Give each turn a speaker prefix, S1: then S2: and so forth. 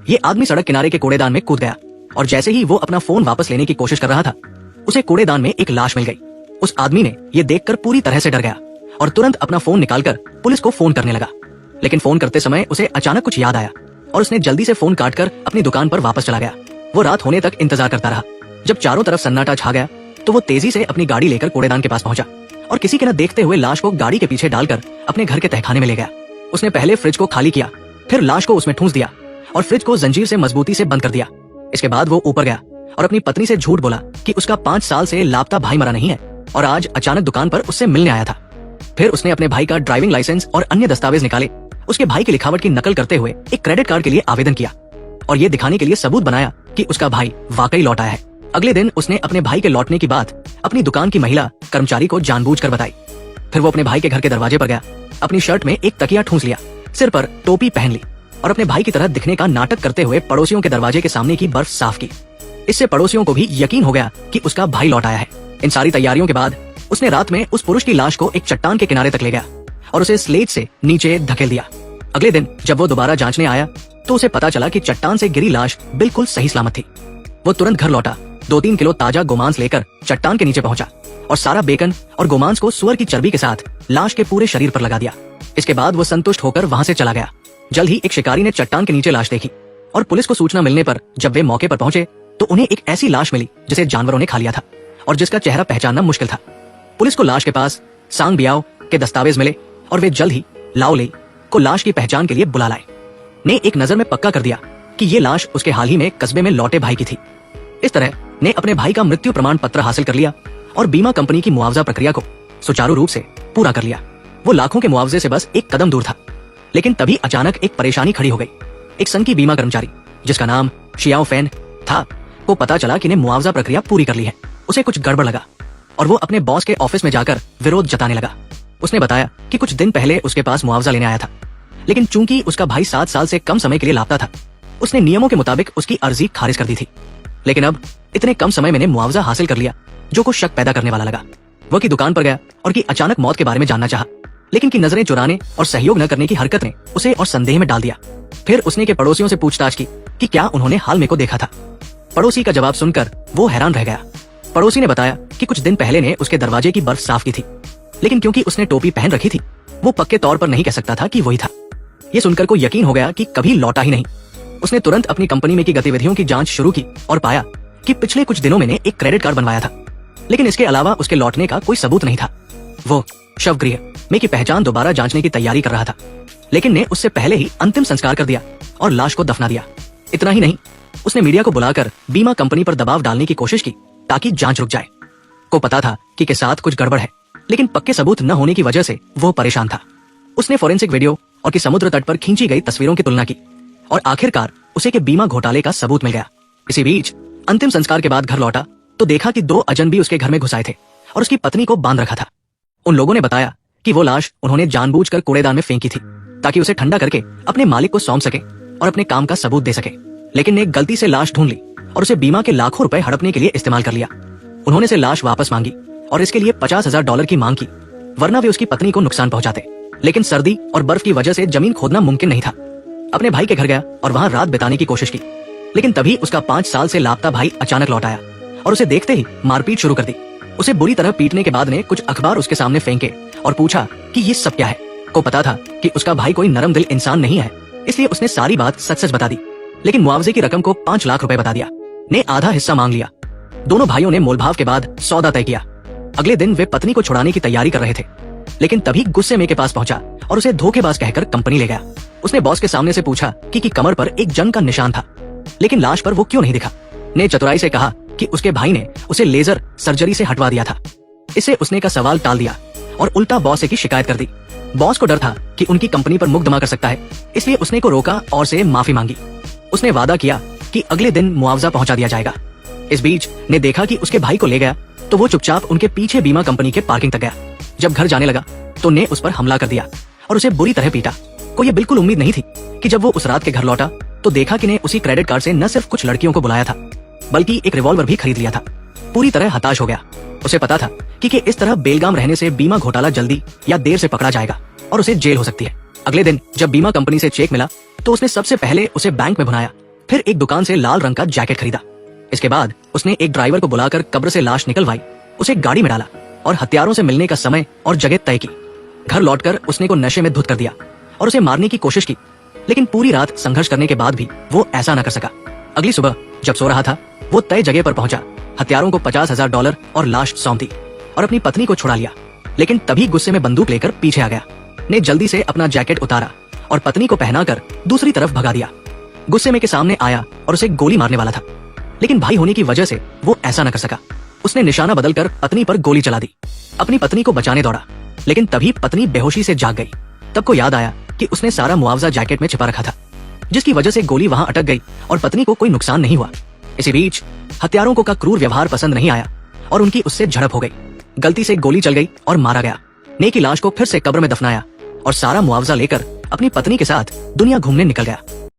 S1: ये आदमी सड़क किनारे के कूड़ेदान में कूद गया और जैसे ही वो अपना फोन वापस लेने की कोशिश कर रहा था, उसे कूड़ेदान में एक लाश मिल गई। उस आदमी ने ये देखकर पूरी तरह से डर गया और तुरंत अपना फोन निकालकर पुलिस को फोन करने लगा। लेकिन फोन करते समय उसे अचानक कुछ याद आया और उसने जल्दी से फोन काटकर अपनी दुकान पर वापस चला गया। वो रात होने तक इंतजार करता रहा। जब चारों तरफ सन्नाटा छा गया तो वो तेजी से अपनी गाड़ी लेकर कूड़ेदान के पास पहुंचा और किसी के न देखते हुए लाश को गाड़ी के पीछे डालकर अपने घर के तहखाने में ले गया। उसने पहले फ्रिज को खाली किया, फिर लाश को उसमें ठूंस दिया और फ्रिज को जंजीर से मजबूती से बंद कर दिया। इसके बाद वो ऊपर गया और अपनी पत्नी से झूठ बोला कि उसका 5 साल से लापता भाई मरा नहीं है और आज अचानक दुकान पर उससे मिलने आया था। फिर उसने अपने भाई का ड्राइविंग लाइसेंस और अन्य दस्तावेज निकाले, उसके भाई की लिखावट की नकल करते हुए एक क्रेडिट कार्ड के लिए आवेदन किया और ये दिखाने के लिए सबूत बनाया कि उसका भाई वाकई लौट आया है। अगले दिन उसने अपने भाई के लौटने की बात अपनी दुकान की महिला कर्मचारी को जानबूझकर बताई। फिर वो अपने भाई के घर के दरवाजे पर गया, अपनी शर्ट में एक तकिया ठूंस लिया, सिर पर टोपी पहन ली और अपने भाई की तरह दिखने का नाटक करते हुए पड़ोसियों के दरवाजे के सामने की बर्फ साफ की। इससे पड़ोसियों को भी यकीन हो गया कि उसका भाई लौट आया है। इन सारी तैयारियों के बाद उसने रात में उस पुरुष की लाश को एक चट्टान के किनारे तक ले गया और उसे स्लेज से नीचे धकेल दिया। अगले दिन जब वो दोबारा जांचने आया तो उसे पता चला कि चट्टान से गिरी लाश बिल्कुल सही सलामत थी। वो तुरंत घर लौटा, 2-3 किलो ताजा गोमांस लेकर चट्टान के नीचे पहुंचा और सारा बेकन और गोमांस को सुअर की चर्बी के साथ लाश के पूरे शरीर पर लगा दिया। इसके बाद वो संतुष्ट होकर वहां से चला गया। जल्द ही एक शिकारी ने चट्टान के नीचे लाश देखी और पुलिस को सूचना मिलने पर जब वे मौके पर पहुंचे तो उन्हें एक ऐसी लाश मिली जिसे जानवरों ने खा लिया था और जिसका चेहरा पहचानना मुश्किल था। पुलिस को लाश के पास सांग बियाव के दस्तावेज मिले और वे जल्द ही लाओ ले को लाश की पहचान के लिए बुला लाए। ने एक नजर में पक्का कर दिया कि ये लाश उसके हाल ही में कस्बे में लौटे भाई की थी। इस तरह ने अपने भाई का मृत्यु प्रमाण पत्र हासिल कर लिया और बीमा कंपनी की मुआवजा प्रक्रिया को सुचारू रूप से पूरा कर लिया। वो लाखों के मुआवजे से बस एक कदम दूर था, लेकिन तभी अचानक एक परेशानी खड़ी हो गई। एक संघ की बीमा कर्मचारी जिसका नाम शियाओ फैन था को पता चला कि ने मुआवजा प्रक्रिया पूरी कर ली है। उसे कुछ गड़बड़ लगा और वो अपने बॉस के ऑफिस में जाकर विरोध जताने लगा। उसने बताया कि कुछ दिन पहले उसके पास मुआवजा लेने आया था, लेकिन चूंकि उसका भाई 7 साल से कम समय के लिए लापता था, उसने नियमों के मुताबिक उसकी अर्जी खारिज कर दी थी। लेकिन अब इतने कम समय में ने मुआवजा हासिल कर लिया जो को शक पैदा करने वाला लगा। वो की दुकान पर गया और की अचानक मौत के बारे में जानना चाहा, लेकिन की नजरें चुराने और सहयोग न करने की हरकत ने उसे और संदेह में डाल दिया। फिर उसने के पड़ोसियों से पूछताछ की कि क्या उन्होंने हाल में को देखा था। पड़ोसी का जवाब सुनकर वो हैरान रह गया। पड़ोसी ने बताया कि कुछ दिन पहले ने उसके दरवाजे की बर्फ साफ की थी, लेकिन क्योंकि उसने टोपी पहन रखी थी वो पक्के तौर पर नहीं कह सकता था कि वही था। ये सुनकर को यकीन हो गया कि कभी लौटा ही नहीं। उसने तुरंत अपनी कंपनी में की गतिविधियों की जांच शुरू की और पाया कि पिछले कुछ दिनों में ने एक क्रेडिट कार्ड बनवाया था, लेकिन इसके अलावा उसके लौटने का कोई सबूत नहीं था। वो शवगृह में की पहचान दोबारा जांचने की तैयारी कर रहा था, लेकिन ने उससे पहले ही अंतिम संस्कार कर दिया और लाश को दफना दिया। इतना ही नहीं, उसने मीडिया को बुलाकर बीमा कंपनी पर दबाव डालने की कोशिश की ताकि जांच रुक जाए। को पता था कि के साथ कुछ गड़बड़ है, लेकिन पक्के सबूत न होने की वजह से वो परेशान था। उसने फोरेंसिक वीडियो और की समुद्र तट पर खींची गई तस्वीरों की तुलना की और आखिरकार उसे के बीमा घोटाले का सबूत मिल गया। इसी बीच अंतिम संस्कार के बाद घर लौटा तो देखा कि 2 अजनबी उसके घर में घुस आए थे और उसकी पत्नी को बांध रखा था। उन लोगों ने बताया कि वो लाश उन्होंने जानबूझकर कूड़ेदान में फेंकी थी ताकि उसे ठंडा करके अपने मालिक को सौंप सके और अपने काम का सबूत दे सके, लेकिन ने गलती से लाश ढूंढ ली और उसे बीमा के लाखों रुपए हड़पने के लिए इस्तेमाल कर लिया। उन्होंने से लाश वापस मांगी और इसके लिए $50,000 की मांग की, वरना वे उसकी पत्नी को नुकसान पहुंचाते। लेकिन सर्दी और बर्फ की वजह से जमीन खोदना मुमकिन नहीं था। अपने भाई के घर गया और वहां रात बिताने की कोशिश की, लेकिन तभी उसका 5 साल से लापता भाई अचानक लौट आया और उसे देखते ही मारपीट शुरू कर दी। उसे बुरी तरह पीटने के बाद ने कुछ अखबार उसके सामने फेंके और पूछा कि ये सब क्या है। को पता था कि उसका भाई कोई नरम दिल इंसान नहीं है, इसलिए उसने सारी बात सच सच बता दी, लेकिन मुआवजे की रकम को 5 लाख रुपए बता दिया। ने आधा हिस्सा मांग लिया। दोनों भाइयों ने मोलभाव के बाद सौदा तय किया। अगले दिन वे पत्नी को छुड़ाने की तैयारी कर रहे थे, लेकिन तभी गुस्से में के पास पहुंचा और उसे धोखेबाज कहकर कंपनी ले गया। उसने बॉस के सामने से पूछा कि कमर पर एक जंग का निशान था, लेकिन लाश पर वो क्यों नहीं दिखा। ने चतुराई से कहा कि उसके भाई ने उसे लेजर सर्जरी से हटवा दिया था। इससे उसने का सवाल टाल दिया और उल्टा बॉस से की शिकायत कर दी। बॉस को डर था कि उनकी कंपनी पर मुकदमा कर सकता है, इसलिए उसने को रोका और से माफी मांगी। उसने वादा किया कि अगले दिन मुआवजा पहुंचा दिया जाएगा। इस बीच ने देखा कि उसके भाई को ले गया तो वो चुपचाप उनके पीछे बीमा कंपनी के पार्किंग तक गया। जब घर जाने लगा तो ने उस पर हमला कर दिया और उसे बुरी तरह पीटा। को ये बिल्कुल उम्मीद नहीं थी कि जब वो उस रात के घर लौटा तो देखा कि ने उसी क्रेडिट कार्ड से न सिर्फ कुछ लड़कियों को बुलाया था, बल्कि एक रिवॉल्वर भी खरीद लिया था। पूरी तरह हताश हो गया। उसे पता था कि इस तरह बेलगाम रहने से बीमा घोटाला जल्दी या देर से पकड़ा जाएगा और उसे जेल हो सकती है। अगले दिन जब बीमा कंपनी से चेक मिला तो उसने सबसे पहले उसे बैंक में भुनाया फिर एक दुकान से लाल रंग का जैकेट खरीदा। इसके बाद उसने एक ड्राइवर को बुलाकर कब्र से लाश निकलवाई, उसे गाड़ी में डाला और हत्यारों से मिलने का समय और जगह तय की। घर लौटकर उसने को नशे में धुत कर दिया और उसे मारने की कोशिश की, लेकिन पूरी रात संघर्ष करने के बाद भी वो ऐसा न कर सका। अगली सुबह जब सो रहा था, वो तय जगह पर पहुंचा, हत्यारों को $50,000 और लाश सौंप दी और अपनी पत्नी को छुड़ा लिया। लेकिन तभी गुस्से में बंदूक लेकर पीछे आ गया। ने जल्दी से अपना जैकेट उतारा और पत्नी को पहनाकर दूसरी तरफ भगा दिया। गुस्से में के सामने आया और उसे गोली मारने वाला था, लेकिन भाई होने की वजह से वो ऐसा न कर सका। उसने निशाना बदलकर पत्नी पर गोली चला दी। अपनी पत्नी को बचाने दौड़ा, लेकिन तभी पत्नी बेहोशी से जाग गई। तब को याद आया कि उसने सारा मुआवजा जैकेट में छिपा रखा था, जिसकी वजह से गोली वहां अटक गई और पत्नी को कोई नुकसान नहीं हुआ। इसी बीच हत्यारों को का क्रूर व्यवहार पसंद नहीं आया और उनकी उससे झड़प हो गई। गलती से गोली चल गई और मारा गया। ने की लाश को फिर से कब्र में दफनाया और सारा मुआवजा लेकर अपनी पत्नी के साथ दुनिया घूमने निकल गया।